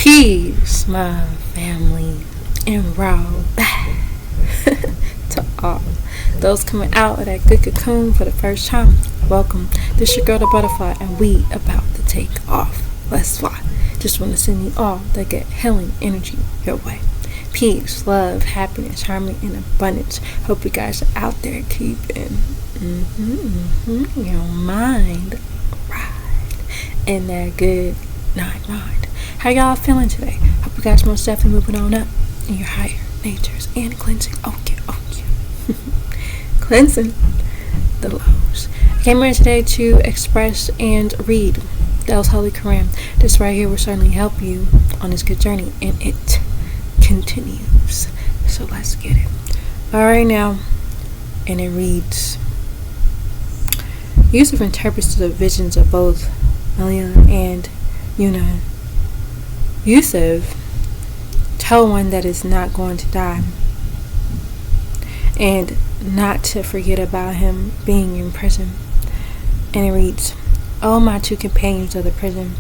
Peace, my family, and roll back to all those coming out of that good cocoon for the first time. Welcome. This your girl, the butterfly, and we about to take off. Let's fly. Just want to send you all that get healing energy your way. Peace, love, happiness, harmony, and abundance. Hope you guys are out there keeping your mind right in that good night mind. How y'all feeling today? Hope you guys most definitely moving on up in your higher natures and cleansing. Oh yeah. Cleansing the lows. I came here today to express and read Those Holy Qur'aan. This right here will certainly help you on this good journey, and it continues. So let's get it. Alright now, and it reads, Yusuf interprets the visions of both Malachi and Yuna. Yusuf tell one that is not going to die and not to forget about him being in prison. And it reads, O my two companions of the prison,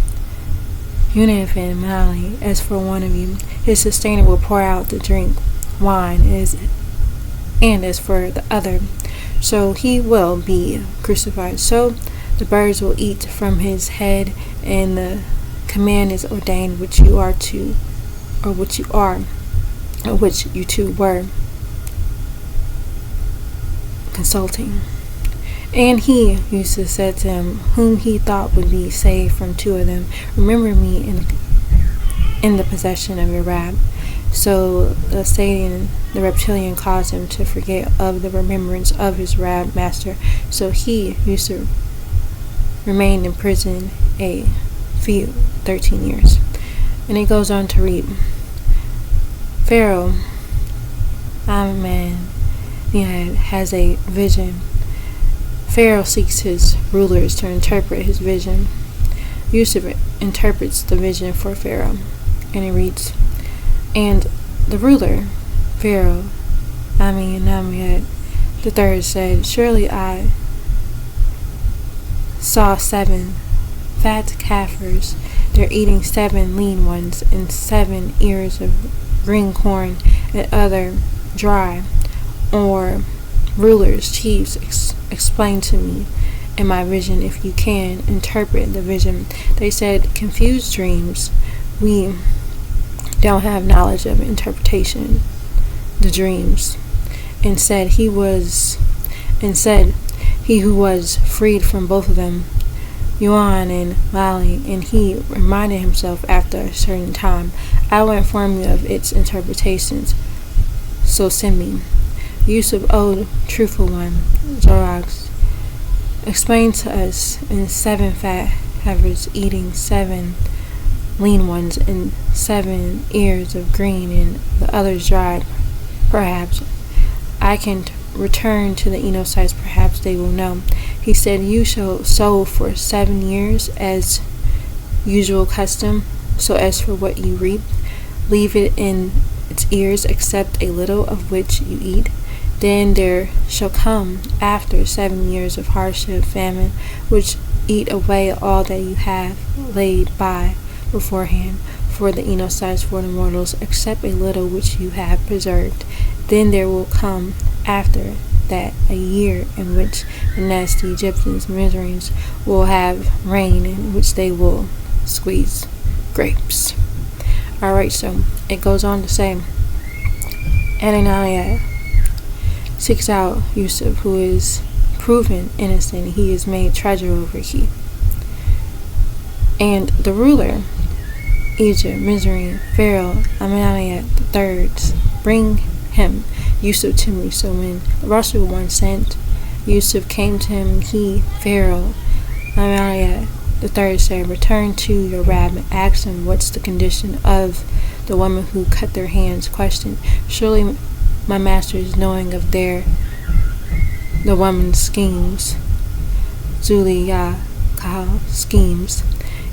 Yunif and Malachi, as for one of you, his sustainer will pour out the drink, wine, and as for the other, so he will be crucified. So the birds will eat from his head, and the command is ordained which you are to, or which you are, or which you two were consulting. And he used to say to him, whom he thought would be saved from two of them, remember me in the possession of your wrath. So the Satan, the reptilian, caused him to forget of the remembrance of his wrath master. So he used to remain in prison a few 13 years. And he goes on to read, Pharaoh, man, has a vision. Pharaoh seeks his rulers to interpret his vision. Yusuf interprets the vision for Pharaoh, and it reads, and the ruler, Pharaoh, the third said, surely I saw 7 fat Kafirs. They're eating 7 lean ones and 7 ears of green corn and other dry. Or rulers, chiefs, explain to me in my vision if you can interpret the vision. They said, confused dreams. We don't have knowledge of interpretation, the dreams. And said he who was freed from both of them, Yuan and Mali, and he reminded himself after a certain time, I will inform you of its interpretations, so send me. Yusuf, O truthful one, Zorax, explain to us in 7 fat heifers eating 7 lean ones and 7 ears of green and the others dried. Perhaps I can return to the Enosites, perhaps they will know. He said, you shall sow for 7 years as usual custom, so as for what you reap, leave it in its ears except a little of which you eat. Then there shall come after 7 years of hardship, famine, which eat away all that you have laid by beforehand for the Enosites, for the mortals, except a little which you have preserved. Then there will come after that a year in which the nasty Egyptians' miseries will have rain, in which they will squeeze grapes. Alright, so it goes on to say, Ananiah seeks out Yusuf, who is proven innocent. He is made treasure over he. And the ruler, Egypt, Misery, Pharaoh, Amaniah the thirds, bring him, Yusuf, to me. So when the Russell one sent, Yusuf came to him, he, Pharaoh, Amaniah the third said, return to your rabbi, ask him what's the condition of the woman who cut their hands. Question, surely my master is knowing of the woman's schemes, Zuliyah schemes.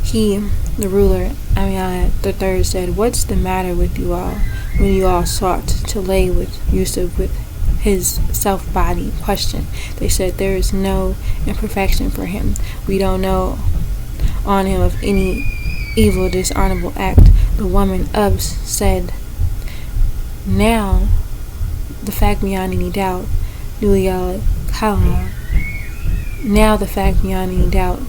He, the ruler, Amaniah the third said, what's the matter with you all when you all sought to lay with Yusuf with his self-body? Question, they said, there is no imperfection for him. We don't know on him of any evil, dishonorable act. The woman Ubs said, now the fact beyond any doubt, Nuliyala Kala. Now the fact beyond any doubt,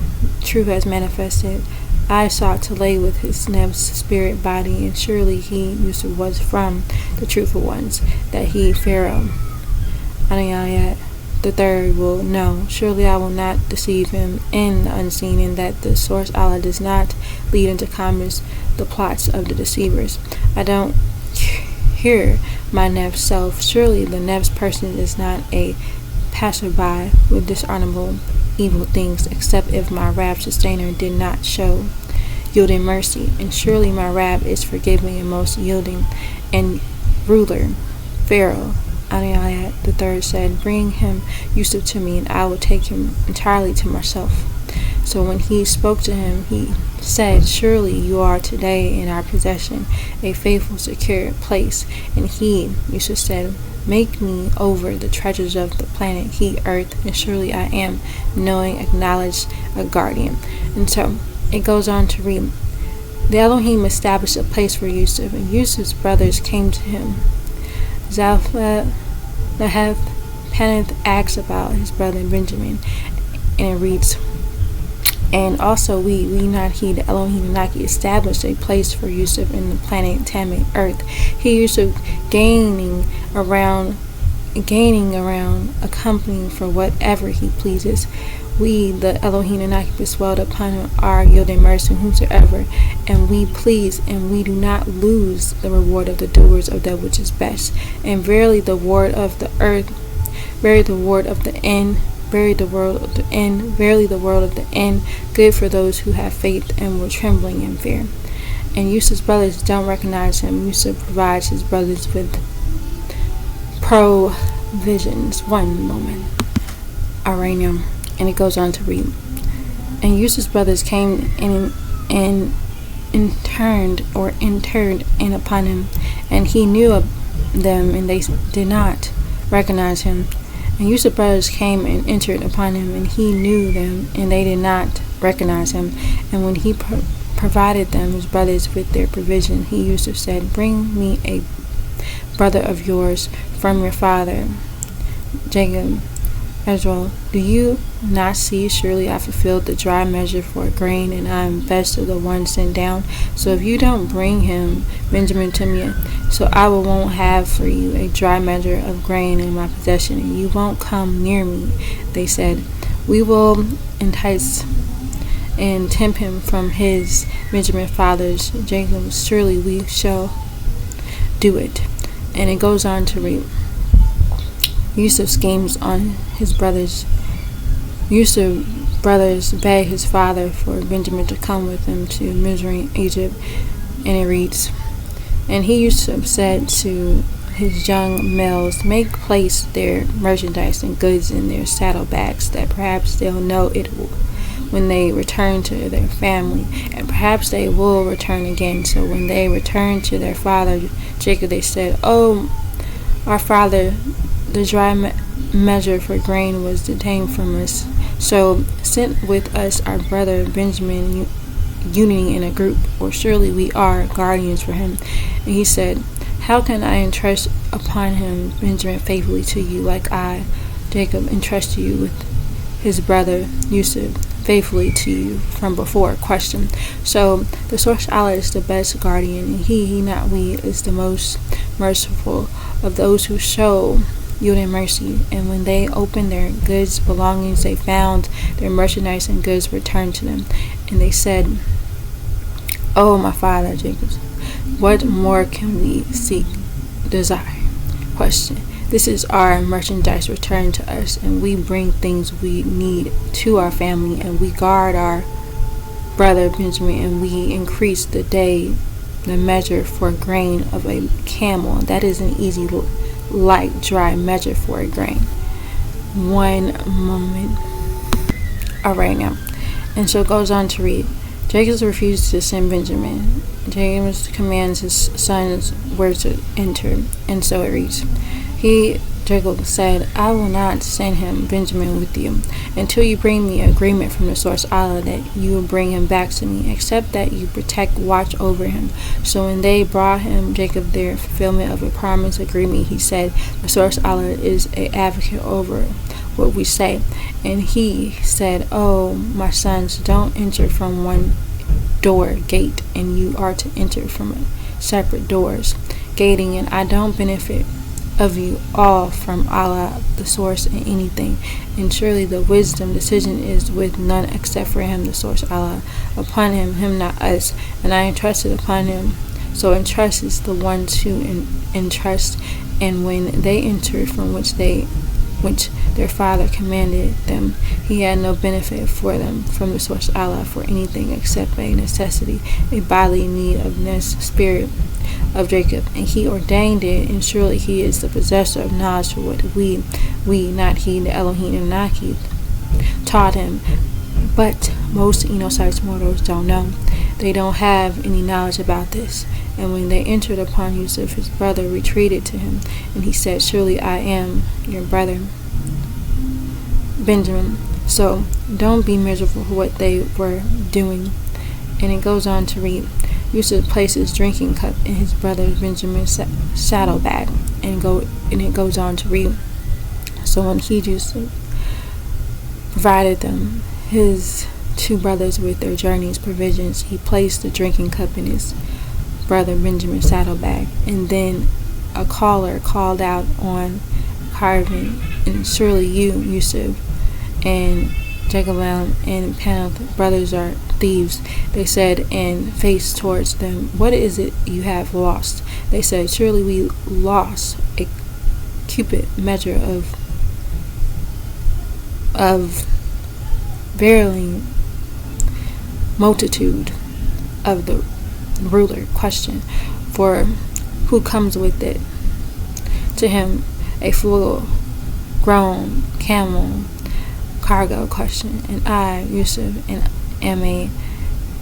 truth has manifested. I sought to lay with his Neb's spirit body, and surely he Yusuf was from the truthful ones, that he, Pharaoh, Anayat the third, will know. Surely I will not deceive him in the unseen, and that the source Allah does not lead into commerce the plots of the deceivers. I don't hear my Neb's self. Surely the Neb's person is not a passerby with dishonorable evil things, except if my Rab sustainer did not show yielding mercy, and surely my Rab is forgiving and most yielding and ruler. Pharaoh Anayat the third said, bring him Yusuf to me, and I will take him entirely to myself. So when he spoke to him, he said, surely you are today in our possession, a faithful, secure place. And he, Yusuf, said, make me over the treasures of the planet, he, earth, and surely I am, knowing, acknowledged, a guardian. And so it goes on to read, the Elohim established a place for Yusuf, and Yusuf's brothers came to him. Zalpha Laheth Peneth asks about his brother Benjamin, and it reads, and also we not he, the Elohim Naki, established a place for Yusuf in the planet Tammit, earth. He Yusuf gaining around, accompanying for whatever he pleases. We, the Elohim Naki, bestowed upon him our yielding mercy whomsoever, and we please, and we do not lose the reward of the doers of that which is best. And verily the word of the earth, verily the word of the end, verily the world of the end, verily the world of the end, good for those who have faith and were trembling in fear. And Yusuf's brothers don't recognize him. Yusuf provides his brothers with provisions. One moment. Aranium. And it goes on to read. And Yusuf's brothers came and interred in upon him, and he knew of them, and they did not recognize him. And Yusuf's brothers came and entered upon him, and he knew them, and they did not recognize him. And when he provided them, his brothers, with their provision, he Yusuf said, bring me a brother of yours from your father, Jacob. Ezra, do you not see? Surely I fulfilled the dry measure for grain, and I am best of the one sent down. So if you don't bring him, Benjamin, to me, so I won't have for you a dry measure of grain in my possession, and you won't come near me. They said, we will entice and tempt him from his Benjamin father's Jacob. Surely we shall do it. And it goes on to read. Yusuf schemes on his brothers. Yusuf's brothers beg his father for Benjamin to come with them to Mizraim, Egypt, and it reads, and he Yusuf said to his young males, make place their merchandise and goods in their saddlebags, that perhaps they'll know it when they return to their family, and perhaps they will return again. So when they returned to their father Jacob, they said, oh, our father, the dry measure for grain was detained from us, so sent with us our brother Benjamin, uniting in a group, or surely we are guardians for him. And he said, how can I entrust upon him Benjamin faithfully to you, like I, Jacob, entrust you with his brother Yusuf faithfully to you from before? Question. So the source Allah is the best guardian, and he not we, is the most merciful of those who show yielding mercy. And when they opened their goods belongings, they found their merchandise and goods returned to them, and they said, oh, my father Jacob, what more can we seek, desire? Question. This is our merchandise returned to us, and we bring things we need to our family, and we guard our brother Benjamin, and we increase the measure for grain of a camel. That is an easy, light, dry measure for a grain. One moment. Alright now. And so it goes on to read. Jacob refused to send Benjamin. Jacob commands his sons where to enter, and so it reads. He Jacob said, I will not send him, Benjamin, with you, until you bring me agreement from the source Allah that you will bring him back to me, except that you watch over him. So when they brought him, Jacob, their fulfillment of a promise agreement, he said, the source Allah is an advocate over what we say. And he said, oh, my sons, don't enter from one gate, and you are to enter from separate doors, gating, and I don't benefit of you all from Allah, the source, in anything, and surely the wisdom decision is with none except for him, the source Allah. Upon him, not us, and I entrusted upon him. So entrust is the ones who entrust, and when they entered from which their father commanded them, he had no benefit for them from the source Allah for anything except a necessity, a bodily need of this spirit of Jacob, and he ordained it, and surely he is the possessor of knowledge for what we, not he, the Elohim and Naki, taught him. But most Enosites mortals don't know. They don't have any knowledge about this. And when they entered upon Yusuf, his brother retreated to him, and he said, surely I am your brother Benjamin, so don't be miserable for what they were doing. And it goes on to read, Yusuf placed his drinking cup in his brother Benjamin's saddlebag, and it goes on to read, so when he Yusuf provided them, his two brothers, with their journey's provisions, he placed the drinking cup in his brother Benjamin's saddlebag, and then a caller called out on carving, and surely you, Yusuf, and Jagalam and Panath, brothers, are thieves. They said, and faced towards them, what is it you have lost? They said, surely we lost a cubit measure of verily multitude of the ruler. Question, for who comes with it? To him, a full grown camel cargo. Question, and I, Yusuf, am a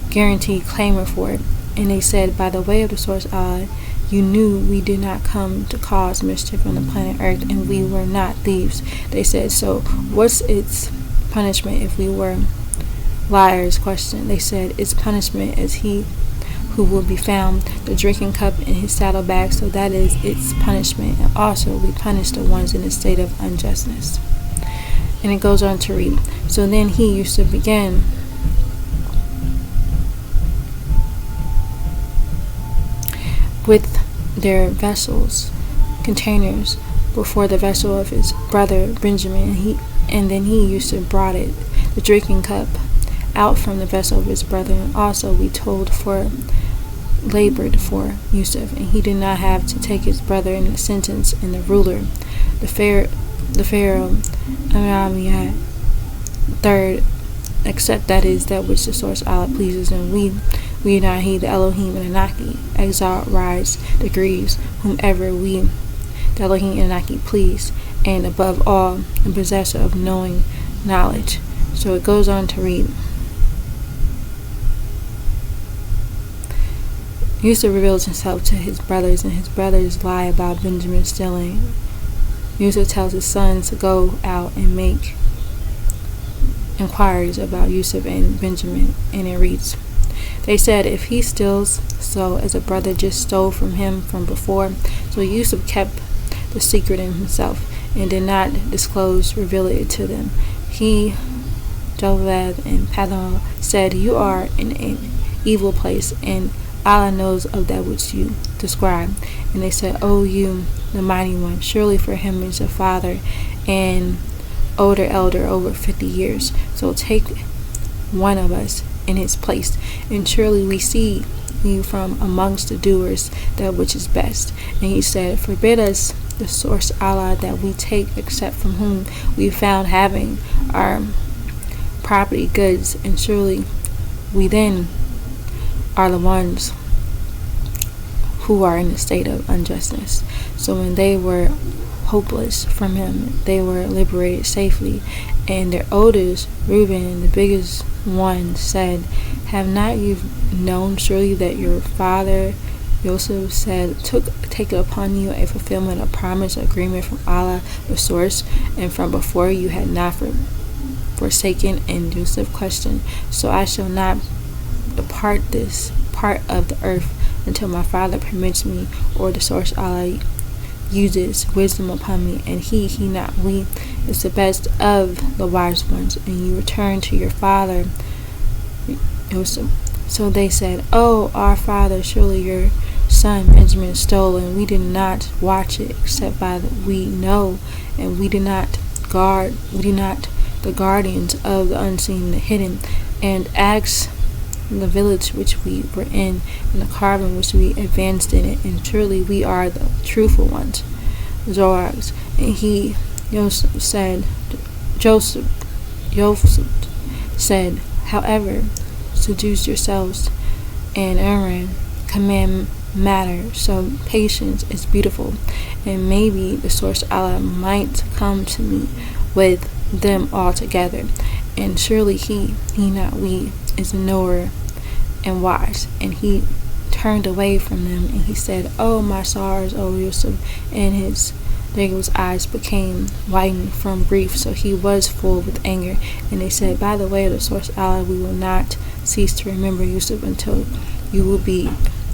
guaranteed claimer for it. And they said, by the way of the source Allah, you knew we did not come to cause mischief on the planet Earth, and we were not thieves. They said, so what's its punishment if we were liars? Question, they said, its punishment is he who will be found the drinking cup in his saddlebag, so that is its punishment, and also we punish the ones in a state of unjustness. And it goes on to read, so then he used to begin with their vessels, containers, before the vessel of his brother Benjamin, and then he used to brought it, the drinking cup, out from the vessel of his brother, and also we labored for Yusuf, and he did not have to take his brother in the sentence, and the ruler, the Pharaoh, Amramiyah, third, except that is that which the source Allah pleases, and we not he, the Elohim and Anaki, exalt, rise, degrees, whomever we, the Elohim and Anaki, please, and above all, the possessor of knowing knowledge. So it goes on to read, Yusuf reveals himself to his brothers, and his brothers lie about Benjamin stealing. Yusuf tells his sons to go out and make inquiries about Yusuf and Benjamin, and it reads, they said, if he steals so as a brother just stole from him from before. So Yusuf kept the secret in himself and did not reveal it to them. He, Javad and Padal, said, you are in an evil place, and Allah knows of that which you describe. And they said, O you, the mighty one, surely for him is a father and older elder over 50 years. So take one of us in his place, and surely we see you from amongst the doers that which is best. And he said, forbid us the source Allah that we take except from whom we found having our property goods, and surely we then are the ones who are in a state of unjustness. So when they were hopeless from him, they were liberated safely. And their oldest, Reuben, the biggest one, said, have not you known surely that your father Yusuf said, take upon you a fulfillment of promise agreement from Allah, the source, and from before you had not forsaken. And Yusuf questioned, so I shall not depart this part of the earth until my father permits me, or the source Allah uses wisdom upon me, and he not we, is the best of the wise ones, and you return to your father. So they said, oh, our father, surely your son Benjamin stole, and we did not watch it, except by we know, and we did not the guardians of the unseen and the hidden, and asked the village which we were in, and the caravan which we advanced in it, and surely we are the truthful ones. Zorgs. And Joseph said, however, seduce yourselves, and Aaron command matter, so patience is beautiful, and maybe the source Allah might come to me with them all together, and surely he not we, is a knower and wise. And he turned away from them, and he said, oh my sorrows, O Yusuf, and his eyes became whitened from grief, so he was full with anger. And they said, by the way of the source Allah, we will not cease to remember Yusuf until you will be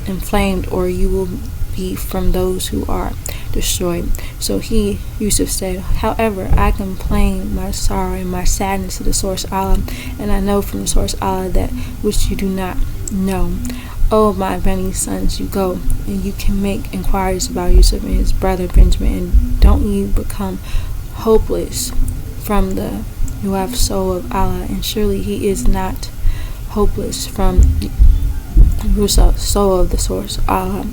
inflamed, or you will be from those who are destroyed. So Yusuf said, however, I complain my sorrow and my sadness to the source Allah, and I know from the source Allah that which you do not know. Oh, my many sons, you go, and you can make inquiries about Yusuf and his brother Benjamin, and don't you become hopeless from the soul of Allah, and surely he is not hopeless from the soul of the source Allah,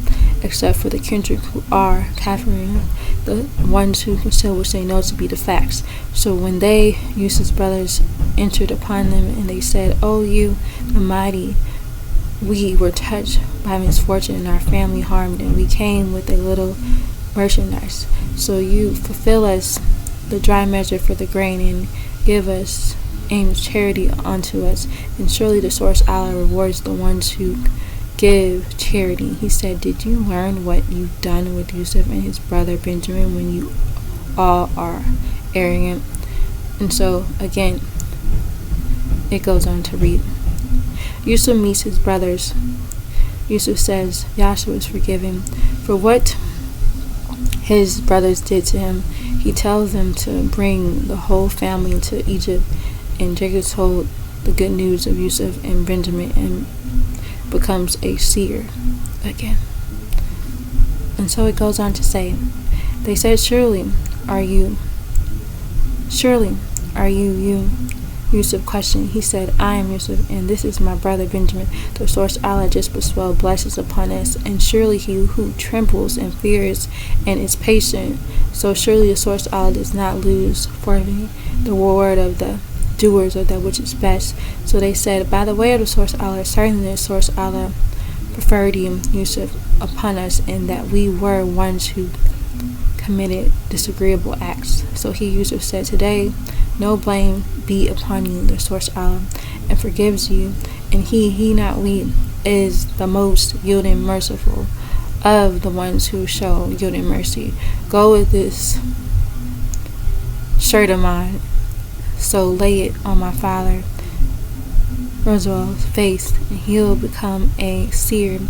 except for the kindred who are kafirin, the ones who conceal which they know to be the facts. So when Yusuf's brothers entered upon them, and they said, oh, you the mighty, we were touched by misfortune, and our family harmed, and we came with a little merchandise. So you fulfill us the dry measure for the grain, and give us aims charity unto us, and surely the source Allah rewards the ones who give charity. He said, did you learn what you've done with Yusuf and his brother Benjamin when you all are arrogant? And so again, it goes on to read, Yusuf meets his brothers. Yusuf says Yasha was forgiven for what his brothers did to him. He tells them to bring the whole family into Egypt, and Jacob told the good news of Yusuf and Benjamin, and becomes a seer again. And so it goes on to say, they said, surely are you Yusuf questioned. He said, I am Yusuf, and this is my brother Benjamin. The source Allah just bestowed blessings upon us, and surely he who trembles and fears and is patient. So surely the source Allah does not lose for me the reward of the doers of that which is best. So they said, by the way of the source Allah, certainly the source Allah preferred you, Yusuf, upon us, and that we were ones who committed disagreeable acts. So Yusuf said, today no blame be upon you, the source Allah, and forgives you, and he not we, is the most yielding merciful of the ones who show yielding mercy. Go with this shirt of mine, so lay it on my father Roswell's face, and he'll become a seer.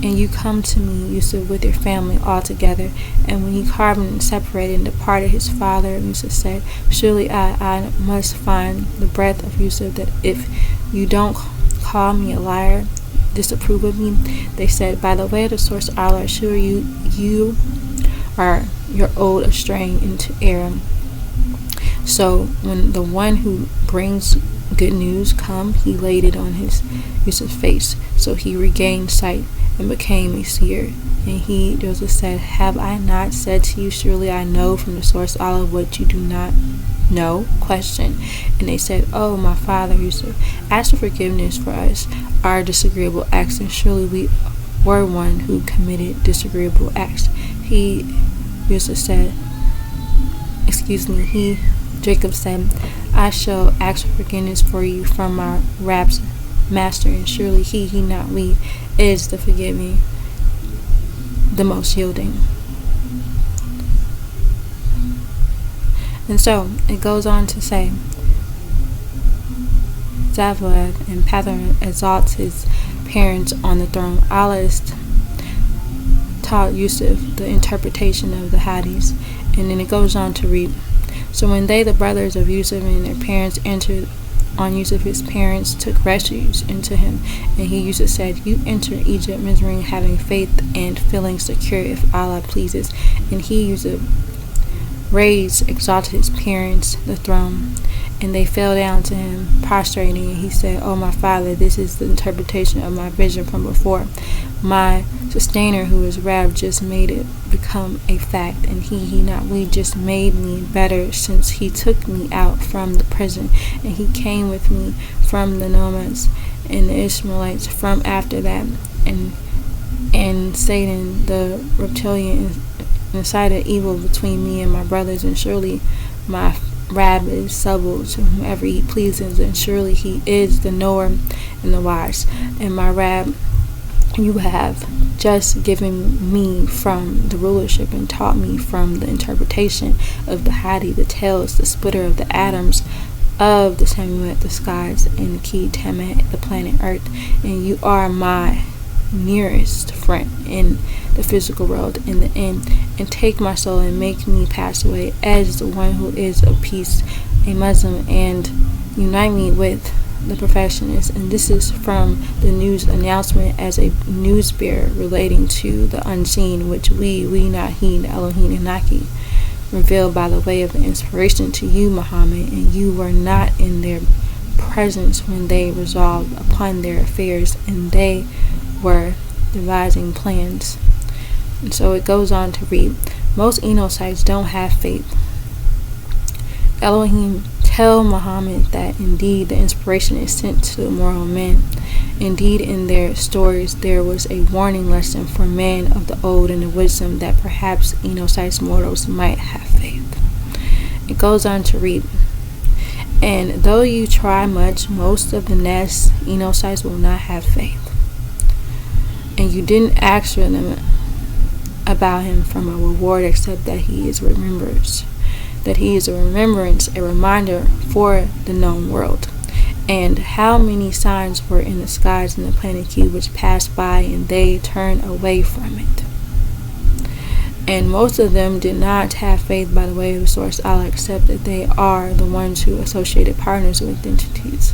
And you come to me, Yusuf, with your family all together. And when he carved and separated and departed his father, Yusuf said, surely I must find the breath of Yusuf, that if you don't call me a liar, disapprove of me. They said, by the way of the source Allah, sure you are your old straying into error. So when the one who brings good news come, he laid it on Yusuf's face, so he regained sight and became a seer. And Joseph said, have I not said to you, surely I know from the source Allah what you do not know? Question. And they said, oh, my father Yusuf, ask for forgiveness for us our disagreeable acts, and surely we were one who committed disagreeable acts. Yusuf said, Jacob said, I shall ask for forgiveness for you from our Rab's master, and surely he not we, is the forgiving the most yielding. And so it goes on to say, Zavlad and Patharan exalts his parents on the throne. Allah taught Yusuf the interpretation of the hadiths, and then it goes on to read, so when they, the brothers of Yusuf and their parents, entered on Yusuf, his parents took refuge into him, and Yusuf said, you enter Egypt misery, having faith and feeling secure if Allah pleases. And Yusuf exalted his parents the throne, and they fell down to him, prostrating, and he said, O my father, this is the interpretation of my vision from before. My sustainer, who is Rab, just made it become a fact, and he not we just made me better since he took me out from the prison, and he came with me from the nomads and the Ishmaelites from after that, and Satan the reptilian incited evil between me and my brothers, and surely my Rab is subtle to whomever he pleases, and surely he is the knower and the wise. And my Rab, you have just given me from the rulership and taught me from the interpretation of the Hadi, the tales, the splitter of the atoms, of the Samuet, the skies, and the key Tamet, the planet Earth. And you are my nearest friend in the physical world in the end, and take my soul and make me pass away as the one who is of peace, a Muslim, and unite me with the perfectionist. And this is from the news announcement as a news bearer relating to the unseen, which we Nahin Elohim Naki revealed by the way of the inspiration to you, Muhammad, and you were not in their presence when they resolved upon their affairs, and they were devising plans. And so it goes on to read, most Enochites don't have faith. Elohim tell Muhammad that indeed the inspiration is sent to the moral men. Indeed, in their stories there was a warning lesson for men of the old and the wisdom that perhaps Enochites mortals might have faith. It goes on to read, and though you try much, most of the nests Enochites will not have faith. And you didn't ask for them about him from a reward except that he is remembrance, that he is a remembrance, a reminder for the known world. And how many signs were in the skies and the planet Q which passed by, and they turned away from it. And most of them did not have faith by the way of the source Allah, except that they are the ones who associated partners with entities.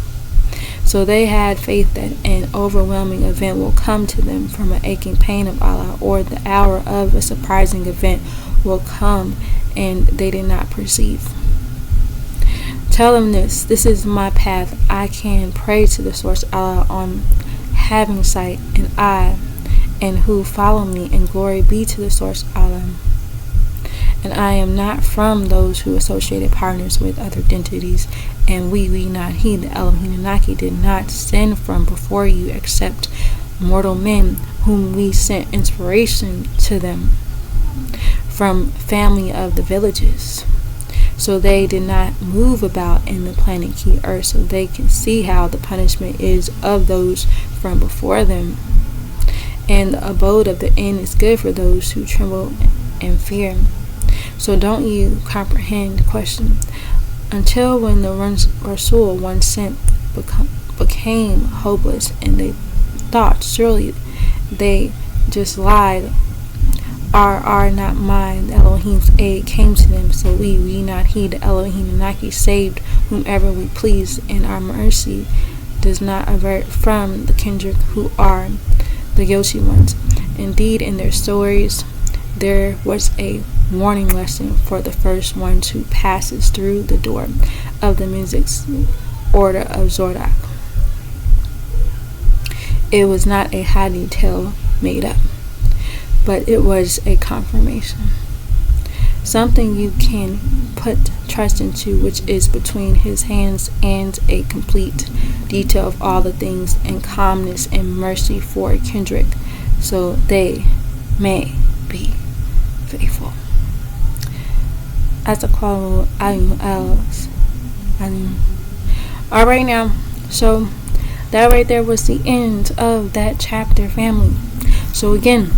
So they had faith that an overwhelming event will come to them from an aching pain of Allah, or the hour of a surprising event will come, and they did not perceive. Tell them this is my path. I can pray to the source Allah on having sight, and I, and who follow me, and glory be to the source Allah. And I am not from those who associated partners with other entities, and we not he, the Elohim Naki, did not send from before you except mortal men whom we sent inspiration to them from family of the villages. So they did not move about in the planet Key Earth, so they can see how the punishment is of those from before them. And the abode of the end is good for those who tremble and fear. So don't you comprehend the question? Until when the Rasul once sent became hopeless, and they thought surely they just lied, are not mine, Elohim's aid came to them, so we not he, the Elohim Naki, saved whomever we please, and our mercy does not avert from the kindred who are the guilty ones. Indeed, in their stories there was a warning lesson for the first one who passes through the door of the music's order of Zordak. It was not a hiding tale made up, but it was a confirmation, something you can put trust into, which is between his hands, and a complete detail of all the things, and calmness and mercy for a kindred, so they may be faithful. As a call, Alright, now, so that right there was the end of that chapter, family. So again,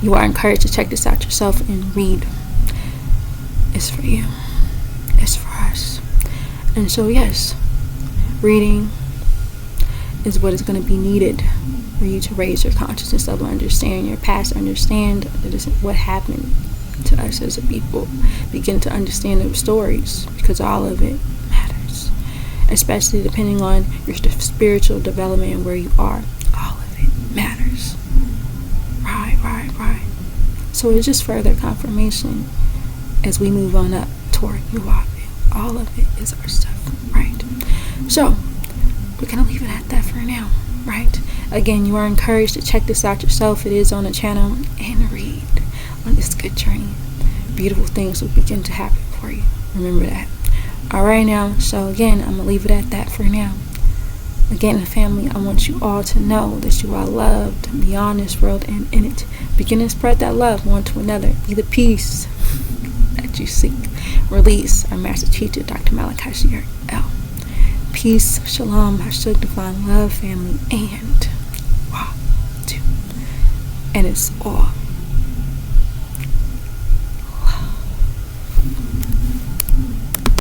You are encouraged to check this out yourself and read. It's for you. It's for us. And so, yes, reading is what is going to be needed for you to raise your consciousness level, understand your past, understand what happened to us as a people, begin to understand the stories, because all of it matters, especially depending on your spiritual development and where you are. All of it matters. Right. So it's just further confirmation as we move on up toward Yuabu. All of it is our stuff, right? So we're gonna leave it at that for now, right? Again, you are encouraged to check this out yourself. It is on the channel, and read on this good journey. Beautiful things will begin to happen for you. Remember that. Alright now, so again, I'm gonna leave it at that for now. Again, family, I want you all to know that you are loved beyond this world and in it. Begin to spread that love one to another. Be the peace that you seek. Release our master teacher, Dr. Malachi L. Peace, shalom, hashuk, divine love, family, and wow, and it's all